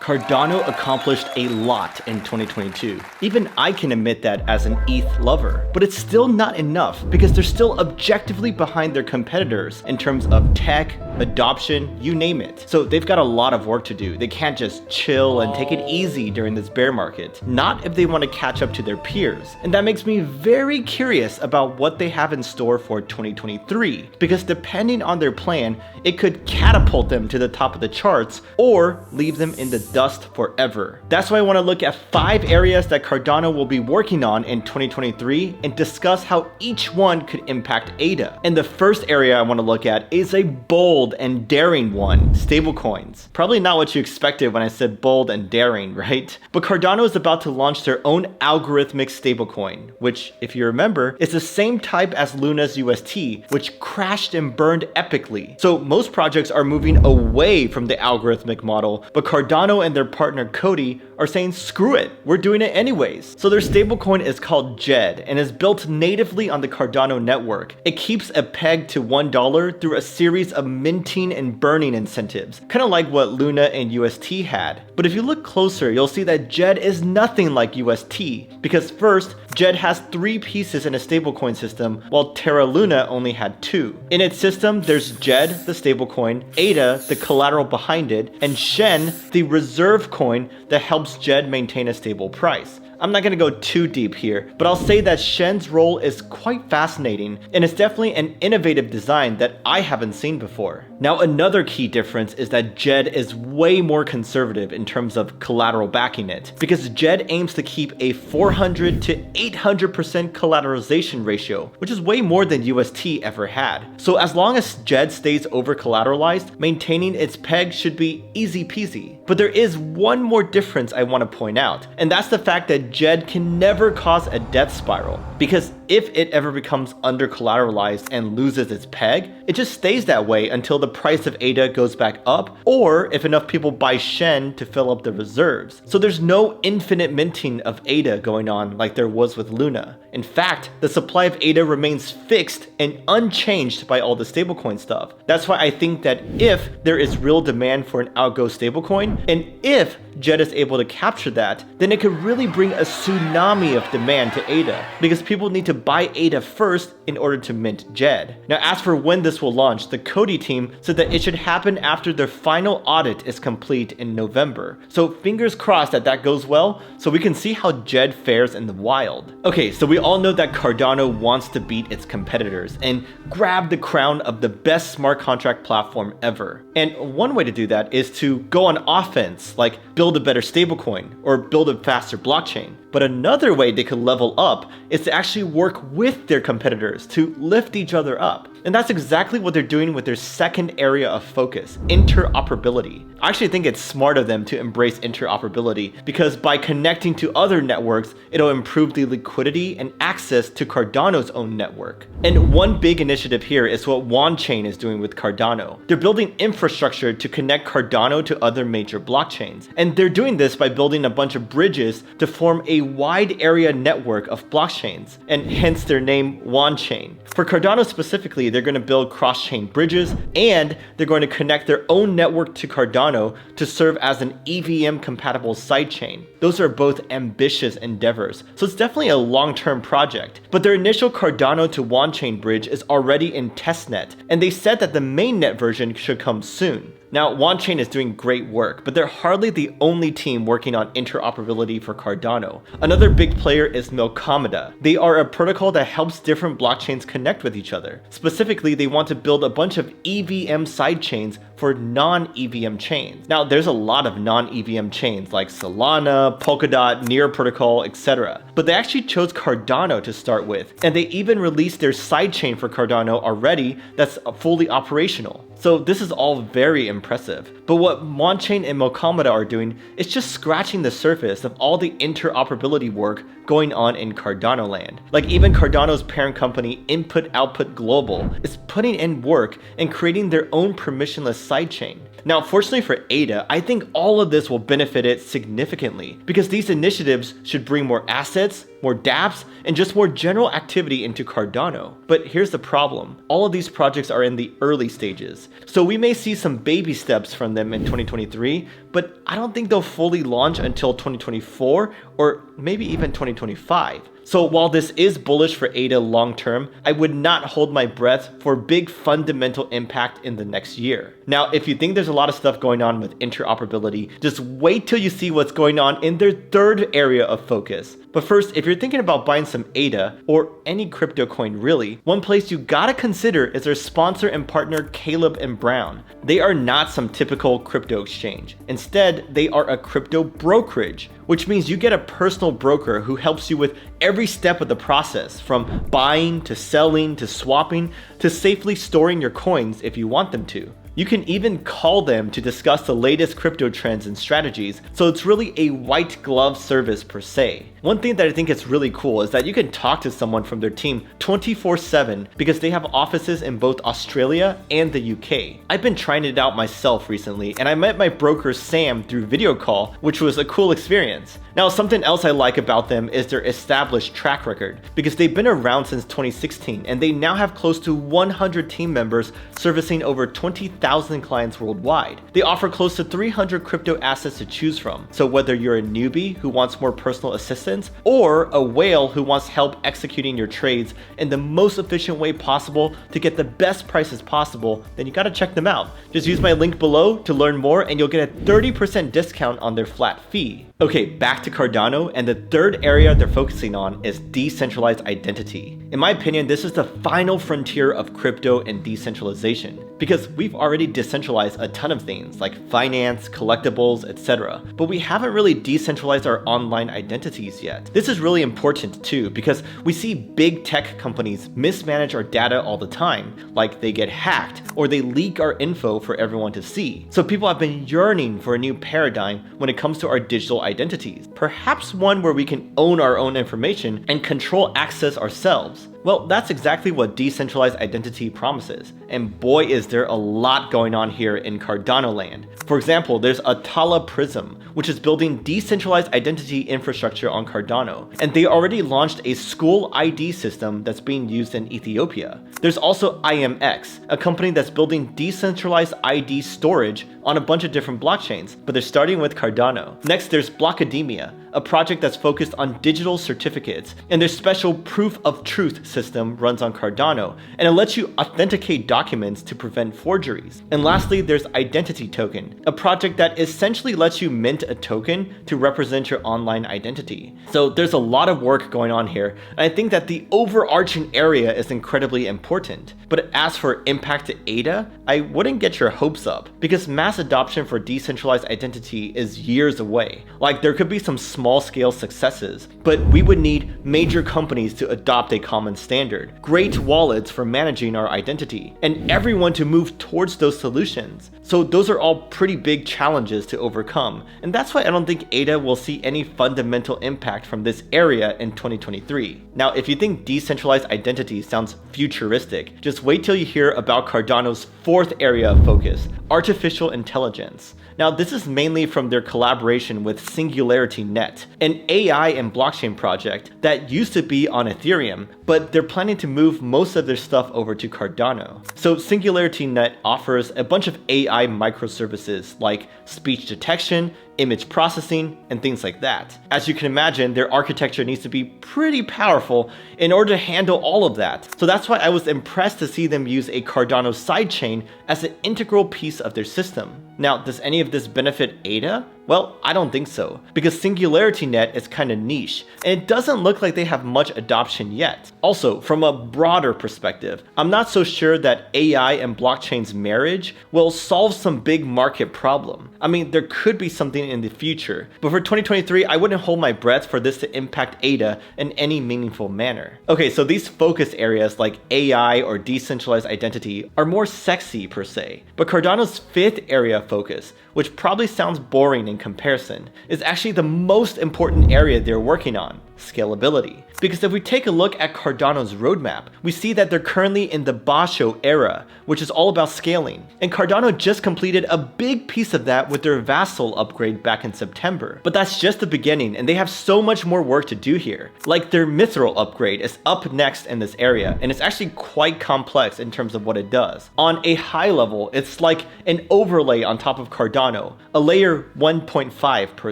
Cardano accomplished a lot in 2022. Even I can admit that as an ETH lover. But it's still not enough because they're still objectively behind their competitors in terms of tech, adoption, you name it. So they've got a lot of work to do. They can't just chill and take it easy during this bear market. Not if they want to catch up to their peers. And that makes me very curious about what they have in store for 2023. Because depending on their plan, it could catapult them to the top of the charts or leave them in the dust forever. That's why I want to look at 5 areas that Cardano will be working on in 2023 and discuss how each one could impact ADA. And the first area I want to look at is a bold and daring one, stablecoins. Probably not what you expected when I said bold and daring, right? But Cardano is about to launch their own algorithmic stablecoin, which, if you remember, is the same type as Luna's UST, which crashed and burned epically. So most projects are moving away from the algorithmic model, but Cardano and their partner Cody are saying screw it, we're doing it anyways. So their stablecoin is called JED and is built natively on the Cardano network. It keeps a peg to $1 through a series of minting and burning incentives, kind of like what Luna and UST had. But if you look closer, you'll see that JED is nothing like UST, because first, JED has 3 pieces in a stablecoin system, while Terra Luna only had 2. In its system, there's JED, the stablecoin, ADA, the collateral behind it, and Shen, the reserve coin that helps JED maintain a stable price. I'm not going to go too deep here, but I'll say that Shen's role is quite fascinating, and it's definitely an innovative design that I haven't seen before. Now, another key difference is that JED is way more conservative in terms of collateral backing it, because JED aims to keep a 400 to 800% collateralization ratio, which is way more than UST ever had. So as long as JED stays over collateralized, maintaining its peg should be easy peasy. But there is one more difference I want to point out, and that's the fact that JED can never cause a death spiral, because if it ever becomes under collateralized and loses its peg, it just stays that way until the price of ADA goes back up, or if enough people buy Shen to fill up the reserves. So there's no infinite minting of ADA going on like there was with Luna. In fact, the supply of ADA remains fixed and unchanged by all the stablecoin stuff. That's why I think that if there is real demand for an outgo stablecoin, and if JED is able to capture that, then it could really bring a tsunami of demand to ADA, because people need to buy ADA first in order to mint JED. Now, as for when this will launch, the Cody team said that it should happen after their final audit is complete in November. So fingers crossed that that goes well, so we can see how JED fares in the wild. Okay, so we all know that Cardano wants to beat its competitors and grab the crown of the best smart contract platform ever. And one way to do that is to go on offense, like build a better stablecoin or build a faster blockchain. But another way they could level up is to actually work with their competitors to lift each other up. And that's exactly what they're doing with their second area of focus, interoperability. I actually think it's smart of them to embrace interoperability, because by connecting to other networks, it'll improve the liquidity and access to Cardano's own network. And one big initiative here is what Wanchain is doing with Cardano. They're building infrastructure to connect Cardano to other major blockchains. And they're doing this by building a bunch of bridges to form a wide area network of blockchains, and hence their name Wanchain. For Cardano specifically, they're going to build cross-chain bridges, and they're going to connect their own network to Cardano to serve as an EVM-compatible sidechain. Those are both ambitious endeavors, so it's definitely a long-term project. But their initial Cardano to Wanchain bridge is already in testnet, and they said that the mainnet version should come soon. Now, Wanchain is doing great work, but they're hardly the only team working on interoperability for Cardano. Another big player is Melcomeda. They are a protocol that helps different blockchains connect with each other. Specifically, they want to build a bunch of EVM sidechains for non-EVM chains. Now, there's a lot of non-EVM chains like Solana, Polkadot, Near Protocol, etc. But they actually chose Cardano to start with, and they even released their sidechain for Cardano already that's fully operational. So this is all very impressive. But what Wanchain and Melcomeda are doing is just scratching the surface of all the interoperability work going on in Cardano land. Like even Cardano's parent company, Input Output Global, is putting in work and creating their own permissionless sidechain. Now, fortunately for ADA, I think all of this will benefit it significantly because these initiatives should bring more assets, more dApps, and just more general activity into Cardano. But here's the problem. All of these projects are in the early stages. So we may see some baby steps from them in 2023, but I don't think they'll fully launch until 2024 or maybe even 2025. So while this is bullish for ADA long term, I would not hold my breath for big fundamental impact in the next year. Now, if you think there's a lot of stuff going on with interoperability, just wait till you see what's going on in their third area of focus. But first, if you're thinking about buying some ADA, or any crypto coin really, one place you gotta consider is their sponsor and partner Caleb and Brown. They are not some typical crypto exchange. Instead, they are a crypto brokerage, which means you get a personal broker who helps you with every step of the process, from buying to selling to swapping to safely storing your coins if you want them to. You can even call them to discuss the latest crypto trends and strategies, so it's really a white glove service per se. One thing that I think is really cool is that you can talk to someone from their team 24/7 because they have offices in both Australia and the UK. I've been trying it out myself recently, and I met my broker Sam through video call, which was a cool experience. Now, something else I like about them is their established track record, because they've been around since 2016 and they now have close to 100 team members servicing over 20,000 clients worldwide. They offer close to 300 crypto assets to choose from, so whether you're a newbie who wants more personal assistance or a whale who wants help executing your trades in the most efficient way possible to get the best prices possible, then you gotta check them out. Just use my link below to learn more and you'll get a 30% discount on their flat fee. Okay, back to Cardano, and the third area they're focusing on is decentralized identity. In my opinion, this is the final frontier of crypto and decentralization, because we've already decentralized a ton of things like finance, collectibles, etc. But we haven't really decentralized our online identities yet. This is really important too, because we see big tech companies mismanage our data all the time, like they get hacked or they leak our info for everyone to see. So people have been yearning for a new paradigm when it comes to our digital identities, perhaps one where we can own our own information and control access ourselves. Well, that's exactly what decentralized identity promises, and boy is there a lot going on here in Cardano land. For example, there's Atala Prism, which is building decentralized identity infrastructure on Cardano, and they already launched a school ID system that's being used in Ethiopia. There's also IMX, a company that's building decentralized ID storage on a bunch of different blockchains, but they're starting with Cardano. Next, there's Blockademia, a project that's focused on digital certificates, and their special proof of truth system runs on Cardano, and it lets you authenticate documents to prevent forgeries. And lastly, there's Identity Token, a project that essentially lets you mint a token to represent your online identity. So there's a lot of work going on here, and I think that the overarching area is incredibly important. But as for impact to ADA, I wouldn't get your hopes up, because mass adoption for decentralized identity is years away. Like, there could be some small scale successes, but we would need major companies to adopt a common standard, great wallets for managing our identity, and everyone to move towards those solutions. So those are all pretty big challenges to overcome, and that's why I don't think ADA will see any fundamental impact from this area in 2023. Now, if you think decentralized identity sounds futuristic, just wait till you hear about Cardano's fourth area of focus, artificial intelligence. Now, this is mainly from their collaboration with SingularityNet, an AI and blockchain project that used to be on Ethereum, but they're planning to move most of their stuff over to Cardano. So SingularityNet offers a bunch of AI microservices like speech detection, image processing, and things like that. As you can imagine, their architecture needs to be pretty powerful in order to handle all of that. So that's why I was impressed to see them use a Cardano sidechain as an integral piece of their system. Now, does any of this benefit ADA? Well, I don't think so, because SingularityNet is kind of niche, and it doesn't look like they have much adoption yet. Also, from a broader perspective, I'm not so sure that AI and blockchain's marriage will solve some big market problem. I mean, there could be something in the future, but for 2023, I wouldn't hold my breath for this to impact ADA in any meaningful manner. Okay, so these focus areas like AI or decentralized identity are more sexy per se, but Cardano's fifth area of focus, which probably sounds boring in comparison, is actually the most important area they're working on. scalability. Because if we take a look at Cardano's roadmap, we see that they're currently in the Basho era, which is all about scaling. And Cardano just completed a big piece of that with their Vassal upgrade back in September. But that's just the beginning, and they have so much more work to do here. Like their Mithril upgrade is up next in this area, and it's actually quite complex in terms of what it does. On a high level, it's like an overlay on top of Cardano, a layer 1.5 per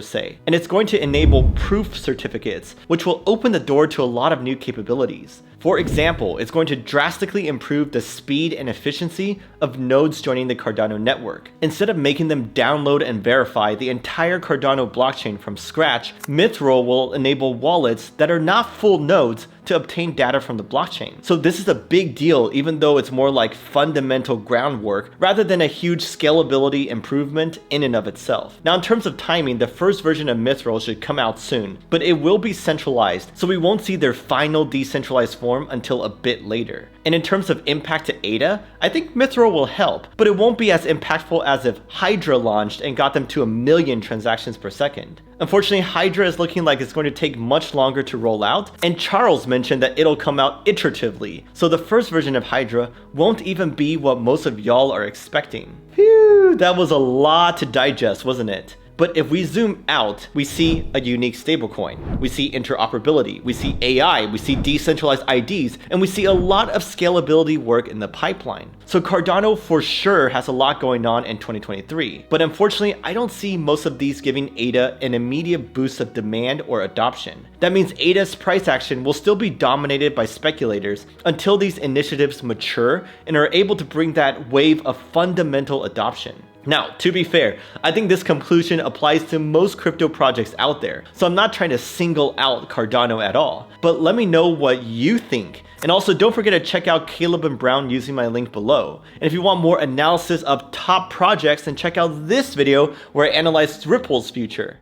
se. And it's going to enable proof certificates, which will open the door to a lot of new capabilities. For example, it's going to drastically improve the speed and efficiency of nodes joining the Cardano network. Instead of making them download and verify the entire Cardano blockchain from scratch, Mithril will enable wallets that are not full nodes to obtain data from the blockchain. So this is a big deal, even though it's more like fundamental groundwork rather than a huge scalability improvement in and of itself. Now, in terms of timing, the first version of Mithril should come out soon, but it will be centralized, so we won't see their final decentralized form until a bit later. And in terms of impact to ADA, I think Mithril will help, but it won't be as impactful as if Hydra launched and got them to 1 million transactions per second. Unfortunately, Hydra is looking like it's going to take much longer to roll out, and Charles mentioned that it'll come out iteratively, so the first version of Hydra won't even be what most of y'all are expecting. Phew, that was a lot to digest, wasn't it? But if we zoom out, we see a unique stablecoin, we see interoperability, we see AI, we see decentralized IDs, and we see a lot of scalability work in the pipeline. So Cardano for sure has a lot going on in 2023, but unfortunately, I don't see most of these giving ADA an immediate boost of demand or adoption. That means ADA's price action will still be dominated by speculators until these initiatives mature and are able to bring that wave of fundamental adoption. Now, to be fair, I think this conclusion applies to most crypto projects out there, so I'm not trying to single out Cardano at all, but let me know what you think. And also don't forget to check out Caleb and Brown using my link below. And if you want more analysis of top projects, then check out this video where I analyzed Ripple's future.